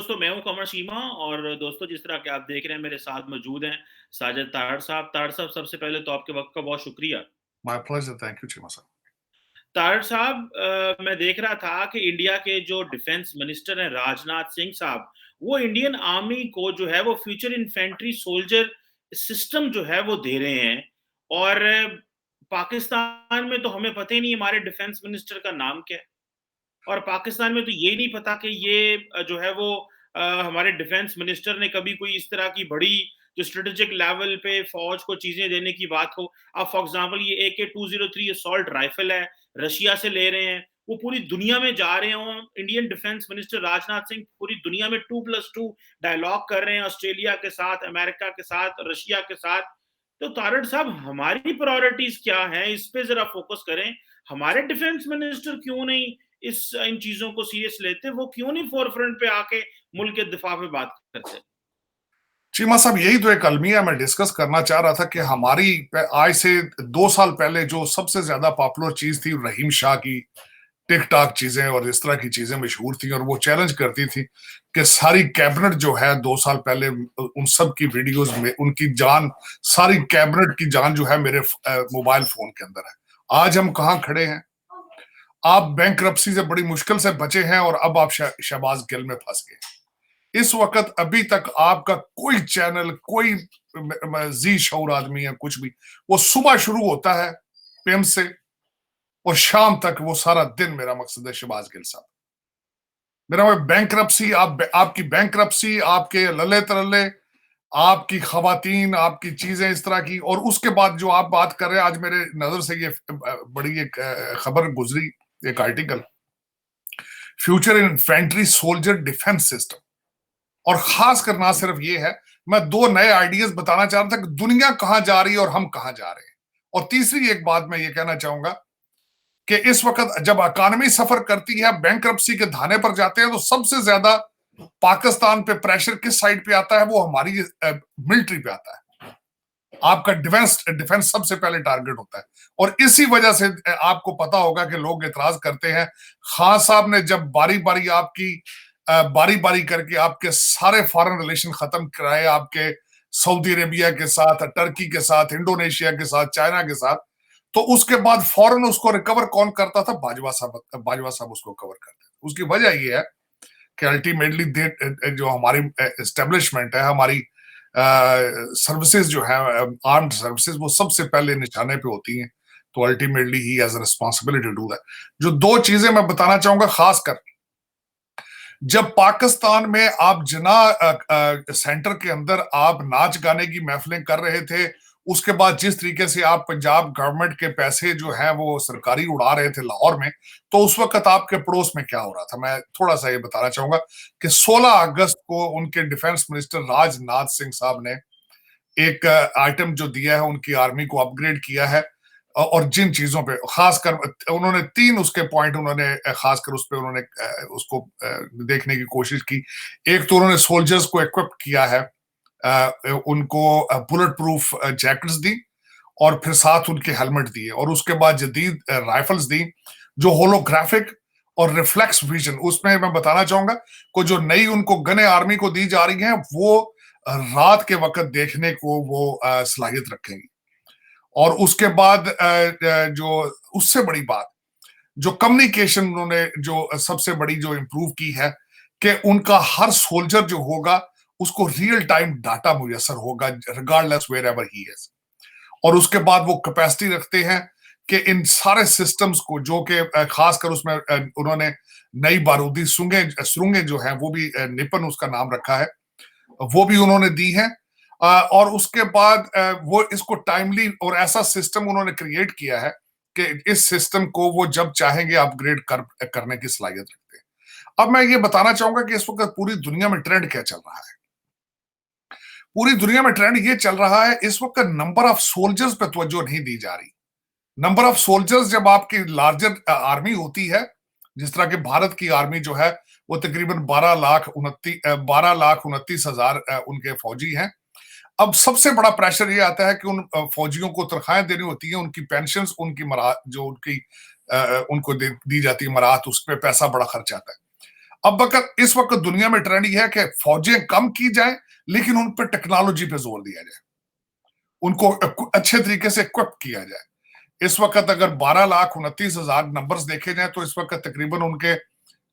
दोस्तों, मैं हूँ कमर शीमा और दोस्तों जिस तरह के आप देख रहे हैं मेरे साथ मौजूद हैं साजिद तारड़ साहब। तारड़ साहब, सबसे पहले तो आपके वक़्त का बहुत शुक्रिया। My pleasure, thank you Cheema साहब। तारड़ साहब, मैं देख रहा था कि इंडिया के जो डिफेंस मिनिस्टर हैं राजनाथ सिंह साहब, वो इंडियन आर्मी को जो है वो फ्यूचर इन्फेंट्री सोल्जर सिस्टम जो है वो दे रहे हैं। और पाकिस्तान में तो हमें पता ही नहीं हमारे डिफेंस मिनिस्टर का नाम क्या है। और पाकिस्तान में तो ये नहीं पता कि ये जो है वो हमारे डिफेंस मिनिस्टर ने कभी कोई इस तरह की बड़ी जो स्ट्रेटेजिक लेवल पे फौज को चीजें देने की बात हो। अब फॉर एग्जांपल ये AK-203 असॉल्ट राइफल है, रशिया से ले रहे हैं, वो पूरी दुनिया में जा रहे हो। Indian defence minister Rajnath Singh पूरी दुनिया में 2+2 डायलॉग कर रहे हैं, ऑस्ट्रेलिया के साथ, अमेरिका के साथ, रशिया के साथ। तो तारड़ साहब, हमारी प्रायोरिटीज क्या हैं, इस पे जरा फोकस करें। हमारे डिफेंस मिनिस्टर क्यों नहीं इन चीजों को सीरियस लेते, वो क्यों नहीं फोरफ्रंट पे आके मुल्क के दिफा पे बात करते। चीमा साहब, यही तो एक अलमिया मैं डिस्कस करना चाह रहा था कि हमारी आज से 2 साल पहले जो सबसे ज्यादा पॉपुलर चीज थी रहीम शाह की टिक टाक चीजें और इस तरह की चीजें मशहूर थी और वो चैलेंज करती थी कि सारी कैबिनेट जो है 2 साल पहले उन सब की वीडियोस में उनकी जान, सारी कैबिनेट की जान जो है मेरे मोबाइल फोन के अंदर है। आज हम कहाँ खड़े हैं? आप बैंकरप्सी से बड़ी मुश्किल से बचे हैं और अब आप शहबाज गिल में फंस गए। इस वक्त अभी तक आपका कोई चैनल, कोई जी शऊर आदमी है, कुछ भी, वो सुबह शुरू होता है पिम से और शाम तक वो सारा दिन मेरा मकसद है शहबाज गिल साहब। मेरा बैंकरप्सी, आपकी बैंकरप्सी, आपके लल्ले तरल्ले, आपकी खवातीन, आपकी चीजें इस तरह की। और उसके बाद जो आप बात कर रहे हैं, आज मेरे नजर से ये बड़ी एक खबर गुजरी, एक article, future infantry soldier defence system. और खासकर ना सिर्फ ये है, मैं 2 नए आइडियाज बताना चाह रहा था कि दुनिया कहां जा रही है और हम कहां जा रहे हैं। और तीसरी एक बात मैं ये कहना चाहूंगा कि इस वक्त जब इकॉनमी सफर करती है, बैंकरप्सी के धाने पर जाते हैं, तो सबसे ज्यादा पाकिस्तान पे प्रेशर किस साइड पे आता है? वो हमारी मिलिट्री पे आता है। आपका डिफेंस सबसे पहले टारगेट होता है। और इसी वजह से आपको पता होगा कि लोग इतराज करते हैं। खान साहब ने जब बारी बारी करके आपके सारे फॉरेन रिलेशन खत्म कराए, आपके सऊदी अरेबिया के साथ, टर्की के साथ, इंडोनेशिया के साथ, चाइना के साथ, तो उसके बाद फौरन उसको रिकवर कौन करता था? बाजवा साहब उसको कवर करते थे। उसकी वजह यह है कि अल्टीमेटली जो हमारी एस्टेब्लिशमेंट है, हमारी सर्विसेज जो है, आर्म्ड सर्विसेज, वो सबसे पहले निशाने पे होती हैं। तो ultimately he has responsibility to do that. जो 2 चीजें मैं बताना चाहूंगा, खासकर जब पाकिस्तान में आप सेंटर के अंदर आप नाच गाने की महफिलें कर रहे थे, उसके बाद जिस तरीके से आप पंजाब गवर्नमेंट के पैसे जो है वो सरकारी उड़ा रहे थे लाहौर में, तो उस वक्त आपके पड़ोस में क्या हो रहा था? मैं थोड़ा सा ये बताना चाहूंगा कि 16 अगस्त को उनके डिफेंस मिनिस्टर राजनाथ सिंह साहब ने एक आइटम जो दिया है, उनकी आर्मी को अपग्रेड किया है। और जिन चीजों पे खासकर उन्होंने 3 उसके पॉइंट उन्होंने खासकर उस पे उन्होंने उसको देखने की कोशिश की। एक तो उन्होंने सोल्जर्स को इक्विप किया है, उनको बुलेट प्रूफ जैकेट्स दी और फिर साथ उनके हेलमेट दिए, और उसके बाद जदीद राइफल्स दी जो होलोग्राफिक और रिफ्लेक्स विजन। उसमें मैं बताना चाहूंगा को जो नई उनको गने आर्मी को दी जा रही हैं, वो रात के वक्त देखने को वो सलाहियत रखेंगी। और उसके बाद जो उससे बड़ी बात, जो कम्युनिकेशन उन्होंने जो सबसे बड़ी जो इंप्रूव की है कि उनका हर सोल्जर जो होगा उसको रियल टाइम डाटा मुयसर होगा, regardless wherever he is. और उसके बाद वो कैपेसिटी रखते हैं कि इन सारे सिस्टम्स को, जो कि खासकर उसमें उन्होंने नई बारूदी सुरंगें जो है वो भी निपन उसका नाम रखा है, वो भी उन्होंने दी है। और उसके बाद वो इसको टाइमली और ऐसा सिस्टम उन्होंने क्रिएट किया है कि इस सिस्टम को वो जब चाहेंगे अपग्रेड करने की सलाहियत रखते हैं। अब मैं ये बताना चाहूंगा कि इस वक्त पूरी दुनिया में ट्रेंड क्या चल रहा है। पूरी दुनिया में ट्रेंड ये चल रहा है इस वक्त नंबर ऑफ सोल्जर्स पे तवज्जो नहीं दी जा रही। नंबर ऑफ सोल्जर्स, जब आपकी लार्जर आर्मी होती है, जिस तरह की भारत की आर्मी जो है वो तकरीबन 12,29,000 उनके फौजी हैं। अब सबसे बड़ा प्रेशर ये आता है कि उन फौजियों को तनख्वाहें देनी होती है, उनकी पेंशन, उनकी जो उनको दी जाती है मराहत, उस पर पैसा बड़ा खर्च आता है। अब वक्त इस वक्त दुनिया में ट्रेंड यह है कि फौजें कम की जाए लेकिन उन पर टेक्नोलॉजी पे जोर दिया जाए, उनको अच्छे तरीके से इक्विप किया जाए। इस वक्त अगर 12,29,000 नंबर्स देखे जाए तो इस वक्त तकरीबन उनके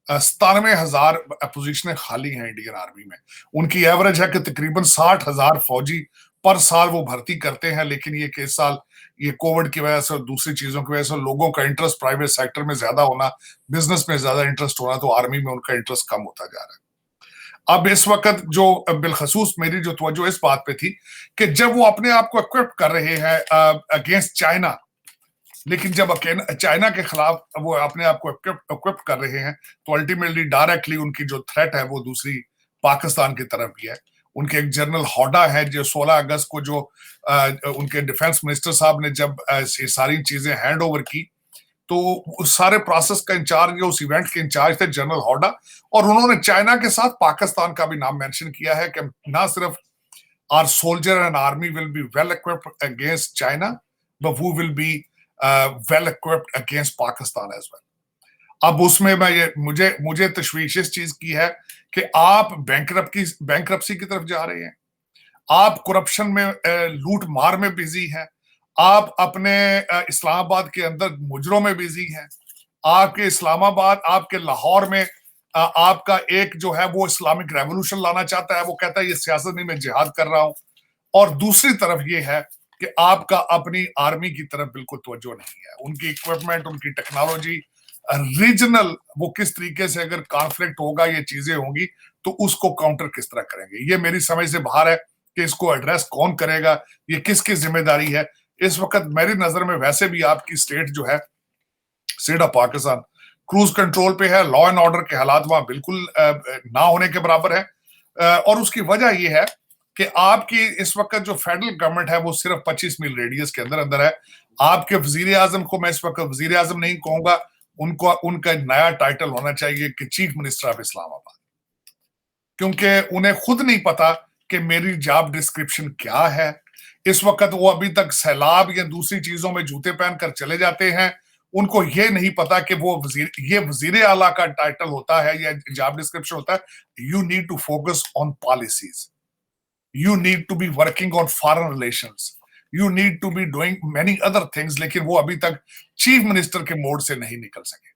97,000 पोजीशनें खाली हैं इंडियन आर्मी में। उनकी एवरेज है कि तकरीबन 60,000 फौजी पर साल वो भर्ती करते हैं, लेकिन ये कि इस साल ये कोविड की वजह से और दूसरी चीजों की वजह से लोगों का इंटरेस्ट प्राइवेट सेक्टर में ज्यादा होना, बिजनेस में ज्यादा इंटरेस्ट होना, तो आर्मी में उनका इंटरेस्ट कम होता जा रहा है। अब इस वक्त जो बिलखसूस मेरी जो तवज्जो इस बात पे थी कि जब वो अपने आप को इक्विप कर रहे हैं अगेंस्ट चाइना, लेकिन जब चाइना के खिलाफ वो अपने आप को इक्विप कर रहे हैं तो अल्टीमेटली डायरेक्टली उनकी जो थ्रेट है वो दूसरी पाकिस्तान की तरफ भी है। उनके एक जनरल हौडा है जो 16 अगस्त को जो उनके डिफेंस मिनिस्टर साहब ने जब ये सारी चीजें हैंड ओवर की तो उस सारे प्रोसेस का इंचार्ज, उस इवेंट के इंचार्ज थे जनरल हौडा, और उन्होंने चाइना के साथ पाकिस्तान का भी नाम मेंशन किया है कि ना सिर्फ our soldier and army will be well equipped against China but वो will be well equipped against Pakistan as well. अब उसमें मैं ये मुझे तशवीश इस चीज की है कि आप बैंकरप्सी की तरफ जा रहे हैं, आप करप्शन में लूट मार में बिजी हैं, आप अपने इस्लामाबाद के अंदर मुजरों में बिजी हैं, आपके इस्लामाबाद आपके लाहौर में आपका एक जो है वो इस्लामिक रेवोल्यूशन लाना चाहता है, वो कहता है ये सियासत नहीं मैं जिहाद कर रहा हूं, और दूसरी तरफ ये है कि आपका अपनी आर्मी की तरफ बिल्कुल तवज्जो नहीं है, उनकी इक्विपमेंट, उनकी टेक्नोलॉजी, रीजनल वो किस तरीके से अगर कॉन्फ्लिक्ट होगा ये चीजें होंगी तो उसको काउंटर किस तरह करेंगे, ये मेरी समझ से बाहर है कि इसको एड्रेस कौन करेगा, ये किसकी जिम्मेदारी है। इस वक्त मेरी नजर में वैसे भी आपकी स्टेट जो है, state of Pakistan cruise control पे है, लॉ एंड ऑर्डर के हालात वहां बिल्कुल ना होने के बराबर है, और उसकी वजह यह है कि आपकी इस वक्त जो फेडरल गवर्नमेंट है वो सिर्फ 25 मील रेडियस के अंदर अंदर है। आपके वजीर आजम को मैं इस वक्त वजीर आजम नहीं कहूंगा, उनको उनका नया टाइटल होना चाहिए कि चीफ मिनिस्टर ऑफ इस्लामाबाद, क्योंकि उन्हें खुद नहीं पता कि मेरी जॉब डिस्क्रिप्शन क्या है। इस वक्त वो अभी तक सैलाब या दूसरी चीजों में जूते पहनकर चले जाते हैं, उनको ये नहीं पता कि वो ये वजीर आला का टाइटल होता है या जॉब डिस्क्रिप्शन होता है। You need to focus on policies, you need to be working on foreign relations, you need to be doing many other things, लेकिन वो अभी तक चीफ मिनिस्टर के मोड से नहीं निकल सके।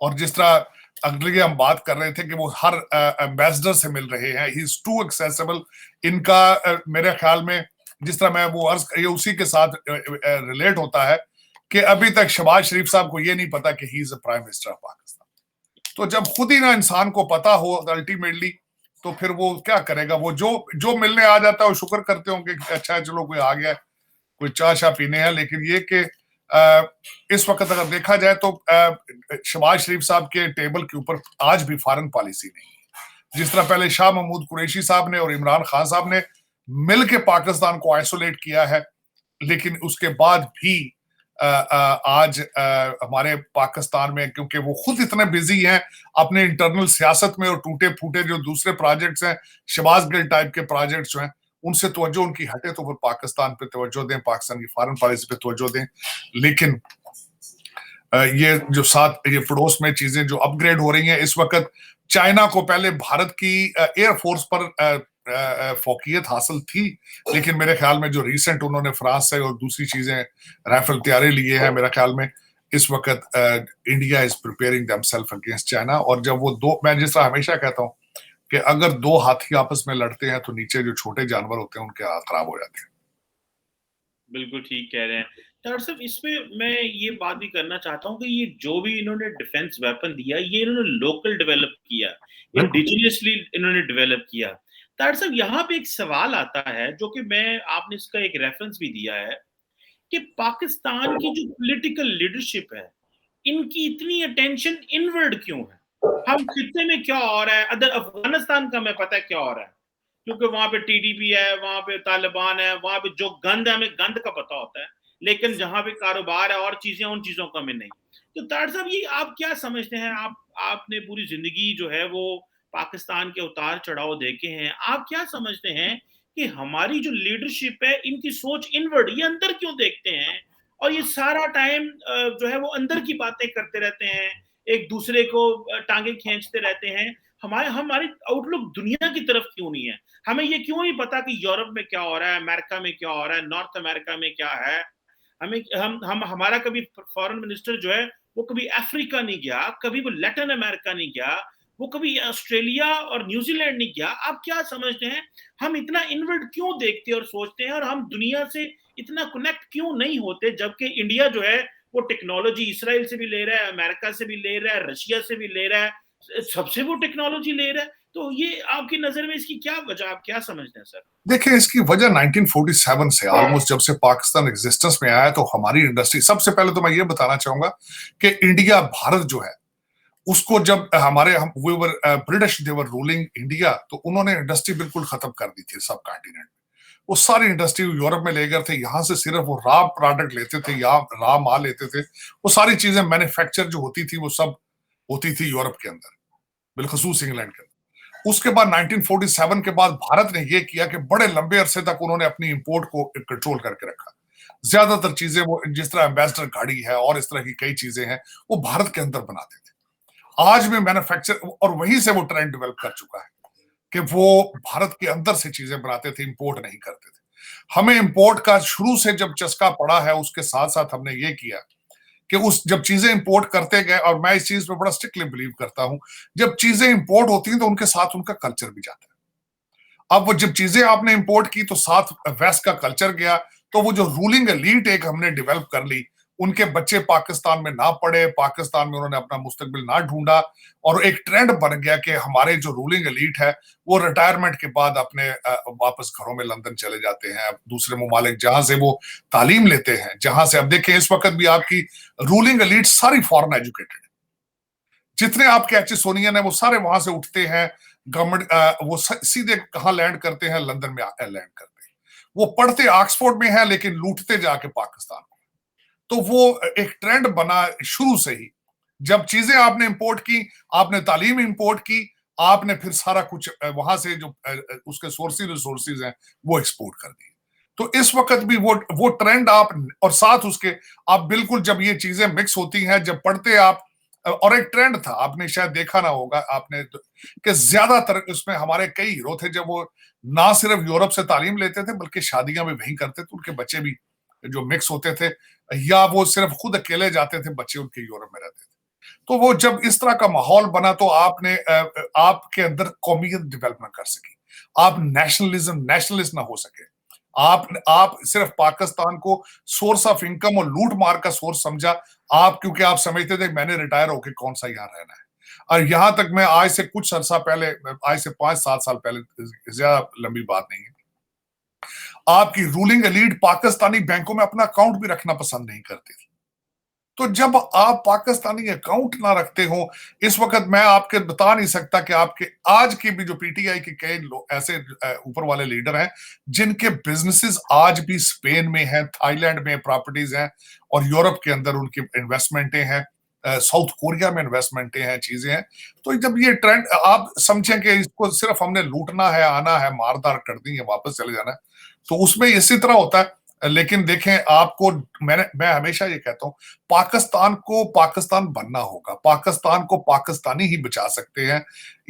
और जिस तरह अगले हम बात कर रहे थे कि वो हर एम्बेसडर से मिल रहे हैं, ही इज टू एक्सेसिबल, इनका मेरे ख्याल में जिस तरह मैं वो अर्ज ये उसी के साथ रिलेट होता है कि अभी तक शहबाज शरीफ साहब को ये नहीं पता कि he is a prime minister of Pakistan. तो जब खुद ही ना इंसान को पता हो अल्टीमेटली तो फिर वो क्या करेगा, वो जो मिलने आ जाता है वो शुक्र करते होंगे कि अच्छा है चलो कोई आ गया, कोई चाय शाह पीने हैं। लेकिन ये कि इस वक्त अगर देखा जाए तो शहबाज शरीफ साहब के टेबल के ऊपर आज भी फॉरेन पॉलिसी नहीं है। जिस तरह पहले शाह महमूद कुरैशी साहब ने और इमरान खान साहब ने मिल के पाकिस्तान को आइसोलेट किया है, लेकिन उसके बाद भी आज हमारे पाकिस्तान में, क्योंकि वो खुद इतने बिजी हैं अपने इंटरनल सियासत में और टूटे फूटे जो दूसरे प्रोजेक्ट्स हैं, शहबाज गिल टाइप के प्रोजेक्ट्स जो हैं, उनसे तवज्जो उनकी हटे तो फिर पाकिस्तान पे तवज्जो दें, पाकिस्तान की फॉरेन पॉलिसी पे तवज्जो दें। लेकिन ये जो साथ ये पड़ोस में चीजें जो अपग्रेड हो रही हैं इस वक्त, चाइना को पहले भारत की एयरफोर्स पर फौकियत हासिल थी, लेकिन मेरे ख्याल में जो रिसेंट उन्होंने फ्रांस से और दूसरी चीजें राइफल तैयारी लिए हैं, मेरे ख्याल में इस वक्त India is preparing themselves against China. और जब वो दो, मैं जिस तरह हमेशा कहता हूँ कि अगर दो हाथी आपस में लड़ते हैं तो नीचे जो छोटे जानवर होते हैं उनके हाथ खराब हो जाते हैं। बिल्कुल ठीक कह रहे हैं डॉक्टर साहब। इसमें मैं ये बात भी करना चाहता हूँ कि ये जो भी इन्होंने डिफेंस वेपन दिया ये इन्होंने लोकल डेवलप किया, इंडिजिनियसली इन्होंने डेवलप किया। डॉक्टर साहब यहाँ पे एक सवाल आता है जो कि मैं आपने इसका एक रेफरेंस भी दिया है कि पाकिस्तान की जो पॉलिटिकल लीडरशिप है इनकी इतनी अटेंशन इनवर्ड क्यों है? हम खित्ते में क्या हो रहा है, अदर अफगानिस्तान का हमें पता है क्या हो रहा है, क्योंकि वहां पे टीडीपी है, वहां पे तालिबान है, वहां पे जो गंद है हमें गंद का पता होता है, लेकिन जहां पे कारोबार है और चीजें, उन चीजों का हमें नहीं। तो तार साहब ये आप क्या समझते हैं, आपने पूरी जिंदगी जो है वो पाकिस्तान के उतार चढ़ाव देखे हैं, आप क्या समझते हैं कि हमारी जो लीडरशिप है इनकी सोच इनवर्ड, ये अंदर क्यों देखते हैं और ये सारा टाइम जो है वो अंदर की बातें करते रहते हैं, एक दूसरे को टांगे खींचते रहते हैं। हमारी आउटलुक दुनिया की तरफ क्यों नहीं है? हमें ये क्यों नहीं पता कि यूरोप में क्या हो रहा है, अमेरिका में क्या हो रहा है, नॉर्थ अमेरिका में क्या है? हमें हम हमारा कभी फॉरेन मिनिस्टर जो है वो कभी अफ्रीका नहीं गया, कभी वो लैटिन अमेरिका नहीं गया, वो कभी ऑस्ट्रेलिया और न्यूजीलैंड नहीं गया। आप क्या समझते हैं हम इतना इनवर्ड क्यों देखते हैं और सोचते हैं, और हम दुनिया से इतना कनेक्ट क्यों नहीं होते, जबकि इंडिया जो है वो टेक्नोलॉजी इसराइल से भी ले रहा है, अमेरिका से भी ले रहा है, रशिया से भी ले रहा है, सबसे वो टेक्नोलॉजी ले रहा है। तो ये आपकी नजर में इसकी क्या वजह, आप क्या समझते हैं सर? देखिए, इसकी वजह 1947 से ऑलमोस्ट जब से पाकिस्तान एग्जिस्टेंस में आया तो हमारी इंडस्ट्री, सबसे पहले तो मैं ये बताना चाहूंगा कि इंडिया, भारत जो है, उसको जब हमारे हम we were British they were ruling India, तो उन्होंने इंडस्ट्री बिल्कुल खत्म कर दी थी सब कॉन्टिनेंट। वो सारी इंडस्ट्री यूरोप में ले गए थे, यहाँ से सिर्फ वो रॉ प्रोडक्ट लेते थे या रॉ माल लेते थे। वो सारी चीजें मैन्युफैक्चर जो होती थी वो सब होती थी यूरोप के अंदर, बिलखसूस इंग्लैंड के अंदर। उसके बाद 1947 के बाद भारत ने ये किया कि बड़े लंबे अरसे तक उन्होंने अपनी इंपोर्ट को कंट्रोल करके रखा। ज्यादातर चीजें वो, जिस तरह एम्बेसडर गाड़ी है और इस तरह की कई चीजें हैं, वो भारत के अंदर बनाते थे। आज में मैन्युफैक्चर, और वहीं से वो ट्रेंड डेवलप कर चुका है कि वो भारत के अंदर से चीजें बनाते थे, इंपोर्ट नहीं करते थे। हमें इंपोर्ट का शुरू से जब चस्का पड़ा है, उसके साथ साथ हमने ये किया कि उस जब चीजें इंपोर्ट करते गए, और मैं इस चीज में बड़ा स्ट्रिक्टली बिलीव करता हूं, जब चीजें इंपोर्ट होती हैं तो उनके साथ उनका कल्चर भी जाता है। अब वो जब चीजें आपने इंपोर्ट की तो साथ वेस्ट का कल्चर गया, तो वो जो रूलिंग एलीट एक हमने डेवलप कर ली, उनके बच्चे पाकिस्तान में ना पढ़े, पाकिस्तान में उन्होंने अपना मुस्तकबिल ना ढूंढा, और एक ट्रेंड बन गया कि हमारे जो रूलिंग एलीट है वो रिटायरमेंट के बाद अपने वापस घरों में लंदन चले जाते हैं, दूसरे ममालिक जहां से वो तालीम लेते हैं, जहां से, अब देखें इस वक्त भी आपकी रूलिंग एलीट सारी फॉरेन एजुकेटेड है। जितने आपके एच सोनियन है वो सारे वहां से उठते हैं, गवर्नमेंट वो सीधे कहां लैंड करते हैं, लंदन में लैंड करते हैं। वो पढ़ते ऑक्सफोर्ड में है लेकिन लूटते जाके पाकिस्तान को। तो वो एक ट्रेंड बना शुरू से ही, जब चीजें आपने इंपोर्ट की, आपने तालीम इंपोर्ट की, आपने फिर सारा कुछ वहां से जो उसके सोर्सेज रिसोर्सेज हैं वो एक्सपोर्ट कर दिए। तो इस वक्त भी वो ट्रेंड आप, और साथ उसके आप बिल्कुल जब ये चीजें मिक्स होती हैं, जब पढ़ते आप, और एक ट्रेंड था, आपने शायद देखा ना होगा आपने कि ज्यादातर उसमें हमारे कई हीरो थे, जब वो ना सिर्फ यूरोप से तालीम लेते थे बल्कि शादियां भी वहीं करते थे, उनके बच्चे भी जो मिक्स होते थे, या वो सिर्फ खुद अकेले जाते थे, बच्चे उनके यूरोप में रहते थे। तो वो जब इस तरह का माहौल बना तो आपने आपके अंदर कौमियत डेवलप ना कर सकी, आप नेशनलिस्ट ना हो सके, आप सिर्फ पाकिस्तान को सोर्स ऑफ इनकम और लूट मार का सोर्स समझा, आप क्योंकि आप समझते थे मैंने रिटायर होकर कौन सा यहाँ रहना है। और यहां तक मैं आज से कुछ अर्सा पहले, आज से 5-7 साल पहले, ज्यादा लंबी बात नहीं है, आपकी रूलिंग एलीट पाकिस्तानी बैंकों में अपना अकाउंट भी रखना पसंद नहीं करती थी। तो जब आप पाकिस्तानी अकाउंट ना रखते हो, इस वक्त मैं आपके बता नहीं सकता कि आपके आज की भी जो पीटीआई के कई ऐसे ऊपर वाले लीडर हैं जिनके बिजनेसेस आज भी स्पेन में हैं, थाईलैंड में प्रॉपर्टीज हैं, और यूरोप के अंदर उनकी इन्वेस्टमेंटें हैं, साउथ कोरिया में इन्वेस्टमेंटें हैं, चीजें हैं। तो जब ये ट्रेंड आप समझें कि इसको सिर्फ हमने लूटना है, आना है, मारदार कर दी है, वापस चले जाना है, तो उसमें इसी तरह होता है। लेकिन देखें, आपको मैं हमेशा ये कहता हूं, पाकिस्तान को पाकिस्तान बनना होगा, पाकिस्तान को पाकिस्तानी ही बचा सकते हैं।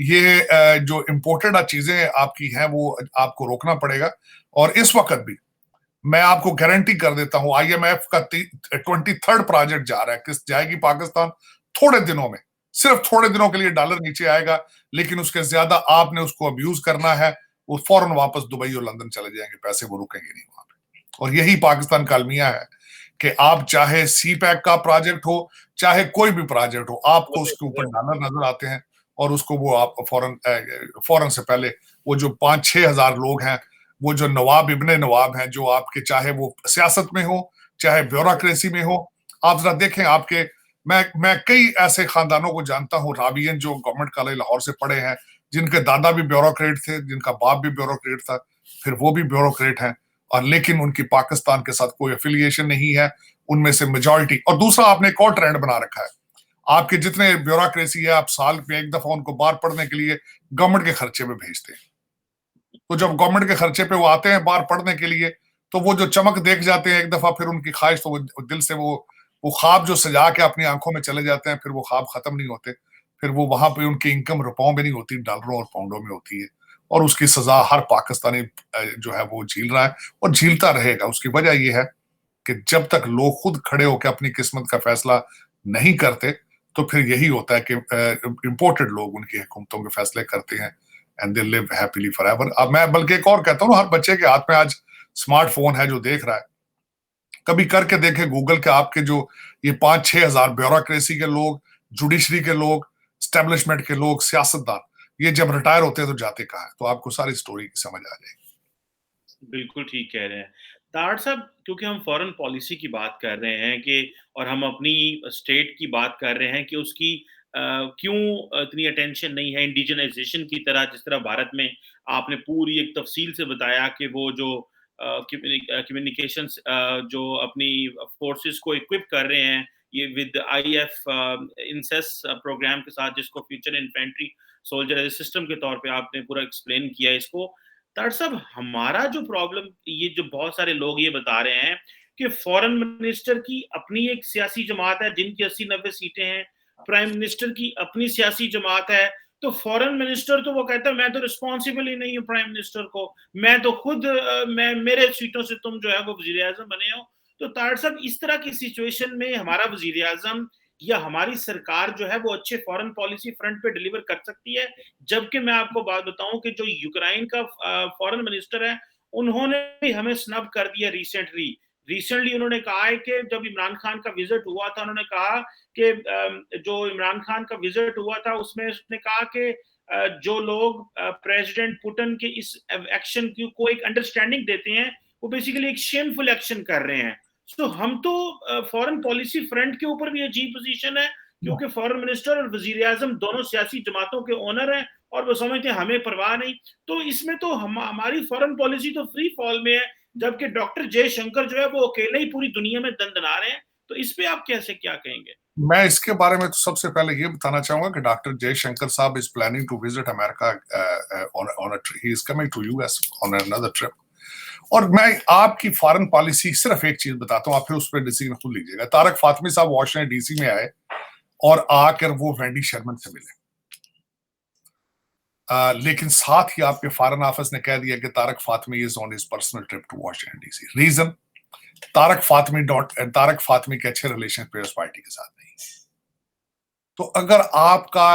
ये जो इम्पोर्टेड चीजें आपकी हैं वो आपको रोकना पड़ेगा। और इस वक्त भी मैं आपको गारंटी कर देता हूं, आईएमएफ का 23rd प्रोजेक्ट जा रहा है, किस जाएगी पाकिस्तान थोड़े दिनों में, सिर्फ थोड़े दिनों के लिए डॉलर नीचे आएगा, लेकिन उसके ज्यादा आपने उसको अब्यूज करना है, वो फौरन वापस दुबई और लंदन चले जाएंगे, पैसे वो रुकेंगे नहीं वहां पे। और यही पाकिस्तान का अलमिया है कि आप चाहे सी पैक का प्रोजेक्ट हो, चाहे कोई भी प्रोजेक्ट हो, आपको उसके ऊपर डॉलर नजर आते हैं, और उसको वो आप फौरन से पहले वो जो 5-6 हजार लोग हैं, वो जो नवाब इब्ने नवाब हैं, जो आपके चाहे वो सियासत में हो चाहे ब्यूरोक्रेसी में हो, आप जरा देखें आपके, मैं कई ऐसे खानदानों को जानता हूं, राबियन जो गवर्नमेंट कॉलेज लाहौर से पढ़े हैं, जिनके दादा भी ब्यूरोक्रेट थे, जिनका बाप भी ब्यूरोक्रेट था, फिर वो भी ब्यूरोक्रेट हैं, और लेकिन उनकी पाकिस्तान के साथ कोई एफिलिएशन नहीं है, उनमें से मेजॉरिटी। और दूसरा, आपने एक और ट्रेंड बना रखा है, आपके जितने ब्यूरोक्रेसी है, आप साल में एक दफा उनको बाहर पढ़ने के लिए गवर्नमेंट के खर्चे में भेजते हैं। तो जब गवर्नमेंट के खर्चे पे वो आते हैं बाहर पढ़ने के लिए, तो वो जो चमक देख जाते हैं एक दफा, फिर उनकी ख्वाहिश, तो वो दिल से वो वो ख्वाब जो सजा के अपनी आंखों में चले जाते हैं, फिर वो ख्वाब खत्म नहीं होते, फिर वो वहां पे उनकी इनकम रुपयों में नहीं होती, डॉलरों और पाउंडों में होती है, और उसकी सजा हर पाकिस्तानी जो है वो झील रहा है और झीलता रहेगा। उसकी वजह यह है कि जब तक लोग खुद खड़े होकर अपनी किस्मत का फैसला नहीं करते, तो फिर यही होता है कि इंपोर्टेड लोग उनकी हुकूमतों के फैसले करते हैं and they live happily forever. अब मैं बल्कि एक और कहता हूँ, हर बच्चे के हाथ में आज स्मार्टफोन है जो देख रहा है, कभी करके देखे गूगल के आपके जो ये 5-6 हजार ब्यूरोक्रेसी के लोग, जुडिशरी के लोग, स्टैब्लिशमेंट के लोग, सियासतदान, ये जब रिटायर होते हैं तो जाते कहाँ है, तो आपको सारी स्टोरी समझ आ जाएगी। बिल्कुल ठीक कह रहे हैं। ताड़ साहब, क्योंकि हम फॉरेन पॉलिसी की बात कर रहे हैं कि और हम अपनी स्टेट की बात कर रहे हैं कि उसकी क्यों इतनी अटेंशन नहीं है इंडिजिनाइजेशन की तरह, जिस तरह भारत में आपने पूरी एक तफसील से बताया कि वो जो कम्युनिकेशंस जो अपनी फोर्सेस को इक्विप कर रहे हैं ये विद आईएफ इंसेस प्रोग्राम के साथ, जिसको future infantry soldier as system के तौर पे आपने पूरा एक्सप्लेन किया इसको। तार साहब, हमारा जो प्रॉब्लम, ये जो बहुत सारे लोग ये बता रहे हैं कि फॉरेन मिनिस्टर की अपनी एक सियासी जमात है जिनकी 80-90 सीटें हैं, प्राइम मिनिस्टर की अपनी सियासी जमात है, तो फॉरेन मिनिस्टर तो वो कहता है मैं तो रिस्पॉन्सिबल ही नहीं हूँ प्राइम मिनिस्टर को, मैं तो खुद मैं मेरे सीटों से तुम जो है वो वजीर आजम बने हो। तो तार साहब, इस तरह की सिचुएशन में हमारा वजीर आजम या हमारी सरकार जो है वो अच्छे फॉरेन पॉलिसी फ्रंट पे डिलीवर कर सकती है? जबकि मैं आपको बात बताऊं कि जो यूक्रेन का फॉरेन मिनिस्टर है, उन्होंने भी हमें स्नब कर दिया रिसेंटली उन्होंने कहा है कि जब इमरान खान का विजिट हुआ था, उन्होंने कहा कि जो इमरान खान का विजिट हुआ था उसमें उसने कहा कि जो लोग प्रेसिडेंट पुतिन के इस एक्शन को एक अंडरस्टैंडिंग देते हैं, वो बेसिकली एक शेमफुल एक्शन कर रहे हैं। तो हम तो फॉरेन पॉलिसी फ्रंट के ऊपर भी अजीब पोजीशन है, क्योंकि फॉरेन मिनिस्टर और वजीर आजम दोनों सियासी जमातों के ओनर हैं और वो समझते हैं हमें परवाह नहीं। तो इसमें तो हमारी फॉरेन पॉलिसी तो फ्री फॉल में है, जबकि डॉक्टर जयशंकर जो है वो अकेले ही पूरी दुनिया में दंदना रहे हैं। तो इस पे आप कैसे क्या कहेंगे? मैं इसके बारे में तो सबसे पहले ये बताना चाहूंगा कि डॉक्टर जयशंकर साहब is planning to visit America on he is coming to US on another trip. और मैं आपकी फॉरेन पॉलिसी सिर्फ एक चीज बताता हूँ, आप फिर उस पर डिसीजन खुद लीजिएगा। तारक फातमी साहब वॉशिंगटन डीसी में आए और आकर वो वेंडी शर्मन से मिले, लेकिन साथ ही आपके फॉरेन ऑफिस ने कह दिया कि Tariq Fatemi is on his personal trip to Washington DC. Reason, Tariq Fatemi के अच्छे रिलेशन पीपल्स पार्टी के साथ नहीं। तो अगर आपका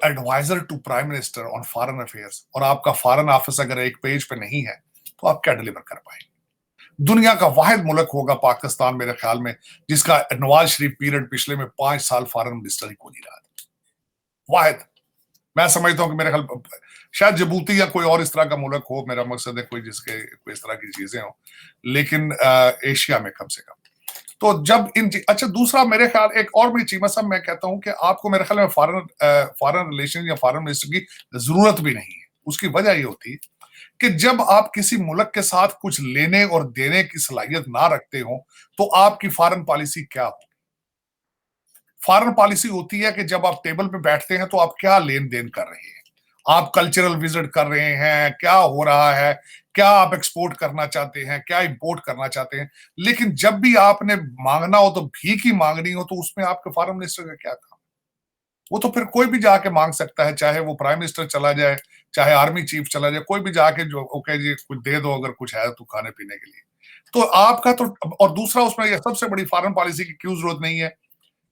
adviser to prime minister on foreign affairs और आपका फॉरेन ऑफिस अगर एक पेज पे नहीं है, तो आप क्या डिलीवर कर पाएंगे? दुनिया का वाहिद मुल्क होगा पाकिस्तान मेरे ख्याल में जिसका नवाज शरीफ पीरियड पिछले में 5 साल फॉरेन मिनिस्टर ही को नहीं रहा था, वाहिद। मैं समझता हूं कि मेरे ख्याल शायद जिबूती या कोई और इस तरह का मुल्क हो, मेरा मकसद है कोई जिसके कोई इस तरह की चीजें हो, लेकिन एशिया में कम से कम। तो जब अच्छा, दूसरा मेरे ख्याल एक और बड़ी चीज साहब, मैं कहता हूं कि आपको मेरे ख्याल में फॉरेन रिलेशन या फॉरेन मिनिस्टर की जरूरत भी नहीं है। उसकी वजह ये होती है कि जब आप किसी मुल्क के साथ कुछ लेने और देने की सलाहियत ना रखते हो, तो आपकी फॉरेन पॉलिसी क्या हो? फॉरेन पॉलिसी होती है कि जब आप टेबल पे बैठते हैं तो आप क्या लेन देन कर रहे हैं, आप कल्चरल विजिट कर रहे हैं, क्या हो रहा है, क्या आप एक्सपोर्ट करना चाहते हैं, क्या इंपोर्ट करना चाहते हैं। लेकिन जब भी आपने मांगना हो तो भीख ही मांगनी हो, तो उसमें आपके फॉरेन मिनिस्टर का क्या काम? वो तो फिर कोई भी जाके मांग सकता है, चाहे वो प्राइम मिनिस्टर चला जाए, चाहे आर्मी चीफ चला जाए, कोई भी जाके जो ओके जी कुछ दे दो अगर कुछ है तो खाने पीने के लिए। तो आपका तो, और दूसरा उसमें यह सबसे बड़ी फॉरेन पॉलिसी की क्यों जरूरत नहीं है?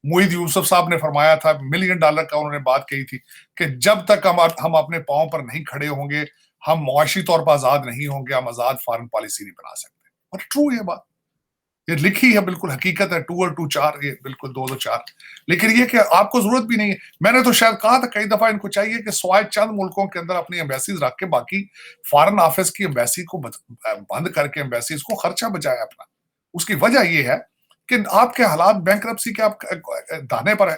मुईद यूसुफ साहब ने फरमाया था, $1 मिलियन का उन्होंने बात कही थी कि जब तक हम अपने पांव पर नहीं खड़े होंगे, हम मुआशी तौर पर आजाद नहीं होंगे, हम आजाद फॉरेन पॉलिसी नहीं बना सकते। और ट्रू ये बात, ये लिखी है, बिल्कुल हकीकत है, 2 और 2 4, ये बिल्कुल 2 और 4। लेकिन ये कि आपको जरूरत भी नहीं है। मैंने तो शायद कहा था कई दफा, इनको चाहिए कि स्वाय चंद मुल्कों के अंदर अपनी एम्बेसीज रख के बाकी फॉरेन ऑफिस की एम्बेसी को बंद करके एम्बेसीज को खर्चा बचाए अपना। उसकी वजह यह है कि आपके हालात बैंकरप्सी के आप दाने पर है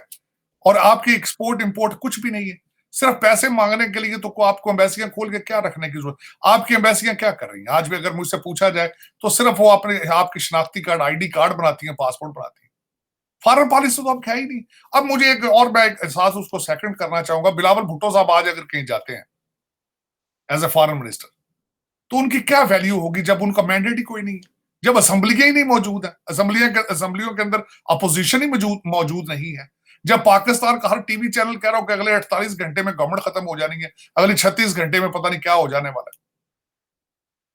और आपकी एक्सपोर्ट इंपोर्ट कुछ भी नहीं है, सिर्फ पैसे मांगने के लिए। तो आपको एम्बेसियां खोल के क्या रखने की जरूरत? आपकी एम्बेसियां क्या कर रही हैं? आज भी अगर मुझसे पूछा जाए तो सिर्फ वो अपने आपकी शनाख्ती कार्ड, आईडी कार्ड बनाती हैं, पासपोर्ट बनाती हैं। फॉरेन पॉलिसी तो अब है ही नहीं। अब मुझे एक और, मैं एहसास उसको सेकंड करना चाहूंगा, बिलावल भुट्टो साहब आज अगर कहीं जाते हैं एज ए फॉरेन मिनिस्टर, तो उनकी क्या वैल्यू होगी जब उनका मैंडेट ही कोई नहीं? जब असेंबलियां ही नहीं मौजूद है, असेंबलियों के अंदर अपोजिशन ही मौजूद नहीं है, जब पाकिस्तान का हर टीवी चैनल कह रहा हो कि अगले 48 घंटे में गवर्नमेंट खत्म हो जानी है, अगले 36 घंटे में पता नहीं क्या हो जाने वाला है,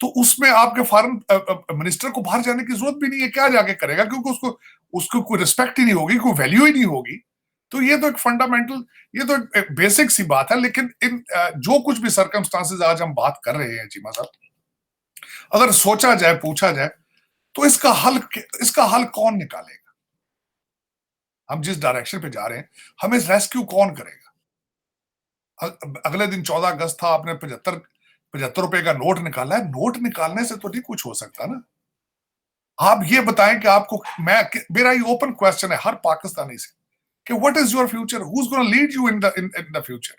तो उसमें आपके फॉरेन मिनिस्टर को बाहर जाने की जरूरत भी नहीं है, क्या जाके करेगा, क्योंकि उसको उसको कोई रिस्पेक्ट ही नहीं होगी, कोई वैल्यू ही नहीं होगी। तो ये तो एक फंडामेंटल, ये तो एक बेसिक सी बात है। लेकिन इन जो कुछ भी सर्कमस्टांसेस आज हम बात कर रहे हैं चीमा साहब, अगर सोचा जाए, पूछा जाए, तो इसका हल कौन निकालेगा? हम जिस डायरेक्शन पे जा रहे हैं, हमें रेस्क्यू कौन करेगा? अगले दिन 14 अगस्त था, आपने 75 रुपए का नोट निकाला है, नोट निकालने से तो नहीं कुछ हो सकता ना। आप ये बताएं कि आपको, मेरा ये ओपन क्वेश्चन है हर पाकिस्तानी से, कि what is your future, who is gonna lead you in the future,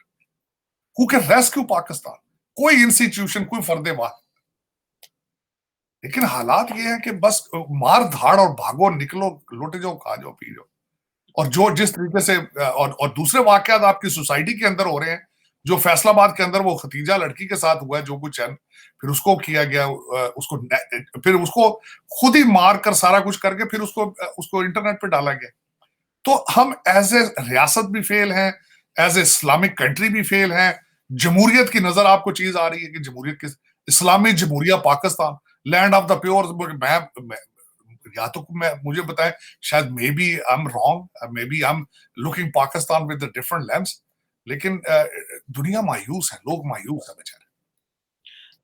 who can rescue Pakistan? कोई इंस्टीट्यूशन, कोई फर्दे वाह। लेकिन हालात ये है कि बस मार धाड़ और भागो, निकलो, लुट जाओ, खा जाओ, पी जाओ। और जो जिस तरीके से और दूसरे वाकयात आपकी सोसाइटी के अंदर हो रहे हैं, जो फैसलाबाद के अंदर वो खतीजा लड़की के साथ हुआ है, जो कुछ है, फिर उसको किया गया, फिर उसको खुद ही मार कर सारा कुछ करके फिर उसको इंटरनेट पे डाला गया। तो हम एज ए रियासत भी फेल हैं, एज ए इस्लामिक कंट्री भी फेल हैं। जमहूरियत की नजर आपको चीज आ रही है कि जमहूरियत की, इस्लामी जमहूरिया Pakistan, land of the pure. मैं या तो मुझे बताएं, शायद maybe I am wrong, maybe I am looking Pakistan with different lens, लेकिन दुनिया मायूस है, लोग मायूस है बेचारे।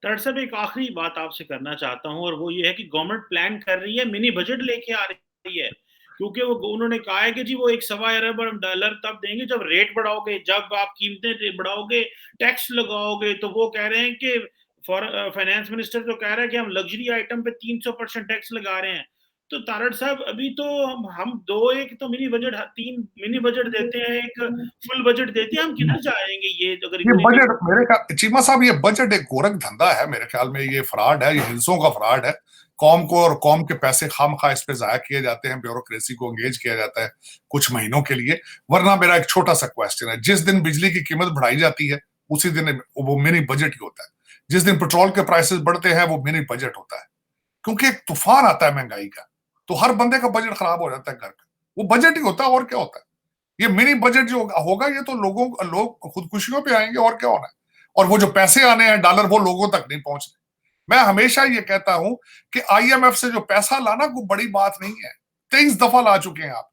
तट साहब, एक आखिरी बात आपसे करना चाहता हूँ, और वो ये है कि गवर्नमेंट प्लान कर रही है, मिनी बजट लेके आ रही है, क्योंकि वो उन्होंने कहा है कि जी वो $1.25 अरब तब देंगे जब रेट बढ़ाओगे, जब आप कीमतें बढ़ाओगे, टैक्स लगाओगे। तो वो कह रहे हैं कि फाइनेंस मिनिस्टर तो कह रहा है कि हम लग्जरी आइटम पे 300% टैक्स लगा रहे हैं। तो तारड़ साहब, अभी तो हम दो एक तो मिनी बजट, तीन मिनी बजट देते हैं, एक फुल बजट देते हैं, हम किधर जाएंगे ये अगर ये इतनी बजट, मेरे ख्याल चीमा साहब, ये बजट एक गोरख धंधा है मेरे ख्याल में, ये फ्रॉड है, ये हिंसों का फ्रॉड है। कौम को और कौम के पैसे खामखा इस पे जाया किए जाते हैं, ब्यूरोक्रेसी को एंगेज किया जाता है कुछ महीनों के लिए। वरना मेरा एक छोटा सा क्वेश्चन है, जिस दिन बिजली की कीमत बढ़ाई जाती है उसी दिन वो मिनी बजट ही होता है, जिस दिन पेट्रोल के प्राइसेस बढ़ते हैं वो मिनी बजट होता है, क्योंकि एक तूफान आता है महंगाई का, तो हर बंदे का बजट खराब हो जाता है घर का। वो बजट ही होता है, और क्या होता है? ये मिनी बजट जो होगा, ये तो लोग खुदकुशियों पे आएंगे, और क्या होना है? और वो जो पैसे आने हैं डॉलर, वो लोगों तक नहीं पहुंच रहे। मैं हमेशा ये कहता हूं कि आईएमएफ से जो पैसा लाना कोई बड़ी बात नहीं है, 23 दफा ला चुके हैं आप।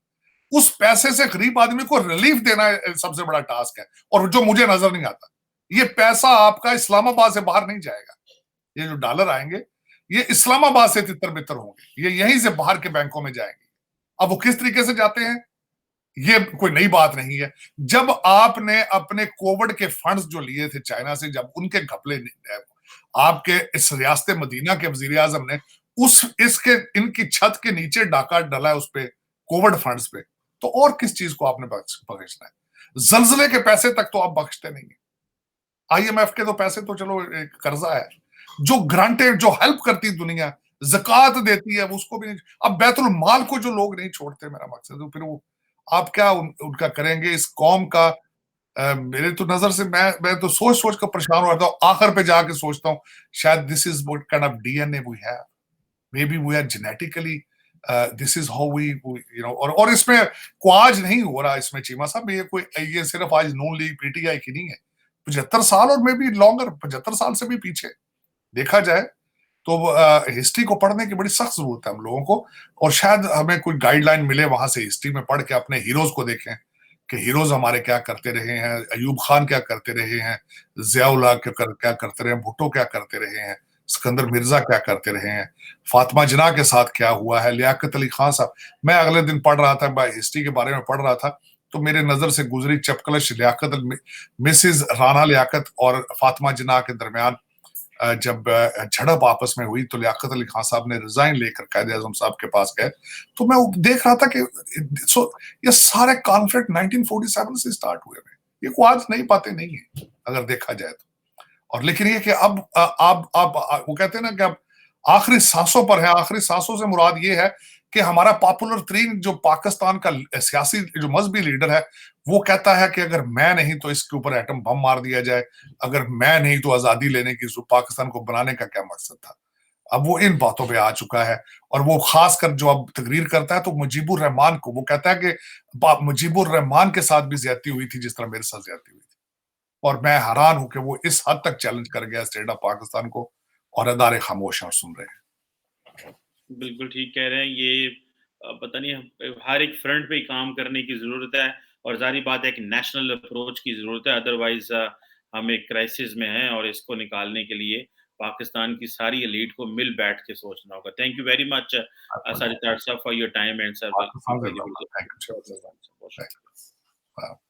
उस पैसे से गरीब आदमी को रिलीफ देना सबसे बड़ा टास्क है, और जो मुझे नजर नहीं आता, ये पैसा आपका इस्लामाबाद से बाहर नहीं जाएगा। ये जो डॉलर आएंगे, ये इस्लामाबाद से तितर बितर होंगे, ये यहीं से बाहर के बैंकों में जाएंगे। अब वो किस तरीके से जाते हैं, ये कोई नई बात नहीं है। जब आपने अपने कोविड के फंड्स जो लिए थे चाइना से, जब उनके घपले आपके इस रियासत मदीना के वजीर आजम ने इसके इनकी छत के नीचे डाका डाला है उस पे, कोविड फंड्स पे, तो और किस चीज को आपने बख्शना है? जलजले के पैसे तक तो आप बख्शते नहीं है। आईएमएफ के तो पैसे तो चलो एक कर्जा है, जो ग्रांटेड, जो हेल्प करती दुनिया, ज़कात देती है, उसको भी नहीं। अब बैतुल माल को जो लोग नहीं छोड़ते, मेरा मकसद है, फिर वो आप क्या उनका करेंगे इस कौम का? मेरे तो नजर से मैं तो सोच सोच कर परेशान हो जाता हूँ, आखिर पे जाके सोचता हूँ शायद this is what kind of DNA we have, maybe we are genetically, this is how we you know. और इसमें को आज नहीं हो रहा इसमें चीमा साहब, ये सिर्फ आज नून लीग पीटीआई की नहीं है, 75 साल और मे बी लॉन्गर, 75 साल से भी पीछे देखा जाए तो हिस्ट्री को पढ़ने की बड़ी सख्त जरूरत है हम लोगों को। और शायद हमें कोई गाइडलाइन मिले वहां से, हिस्ट्री में पढ़ के अपने हीरोज को देखें कि हीरोज हमारे क्या करते रहे हैं, अयूब खान क्या करते रहे हैं, जियाउल्लाह क्या करते रहे हैं, भुट्टो क्या करते रहे हैं, सिकंदर मिर्जा क्या करते रहे हैं, फातिमा जिन्ना के साथ क्या हुआ है, लियाकत अली खान साहब। मैं अगले दिन पढ़ रहा था, हिस्ट्री के बारे में पढ़ रहा था, तो मेरे नजर से गुजरी चपकलश लियाकत, मिसिज राना लियाकत और फातिमा जिन्ना के दरमियान जब झड़प आपस में हुई, तो लियाकत अली खान साहब ने रिजाइन लेकर कायदे आजम साहब के पास गए। तो मैं देख रहा था कि ये सारे कॉन्फ्लिक्ट 1947 से स्टार्ट हुए हैं, ये कोई आज नई बातें नहीं है अगर देखा जाए तो। और लेकिन ये कि अब वो कहते हैं ना कि अब आखिरी सांसों पर है। आखिरी सांसों से मुराद ये है कि हमारा पॉपुलर तरीन जो पाकिस्तान का सियासी जो मजहबी लीडर है, वो कहता है कि अगर मैं नहीं तो इसके ऊपर एटम बम मार दिया जाए, अगर मैं नहीं तो आजादी लेने की, पाकिस्तान को बनाने का क्या मकसद था? अब वो इन बातों पे आ चुका है, और वो खासकर जो अब तकरीर करता है तो मुजीबुर रहमान को, वो कहता है कि मुजीबुर रहमान के साथ भी ज्यादती हुई थी जिस तरह मेरे साथ ज्यादती हुई थी। और मैं हैरान हूं कि वो इस हद तक चैलेंज कर गया स्टेट ऑफ पाकिस्तान को, और अदारे खामोश हैं और सुन रहे हैं। बिल्कुल ठीक कह रहे हैं। ये पता नहीं हर एक फ्रंट पे ही काम करने की ज़रूरत है, और ज़ाहिर बात है कि नेशनल अप्रोच की ज़रूरत है, अदरवाइज़ हम एक क्राइसिस में हैं, और इसको निकालने के लिए पाकिस्तान की सारी एलीट को मिल बैठ के सोचना होगा। थैंक यू वेरी मच आपको साजिद तार साहब for your time and sir Pakistan से वेरी थैंक यू। बहुत शुक्रिया। Right.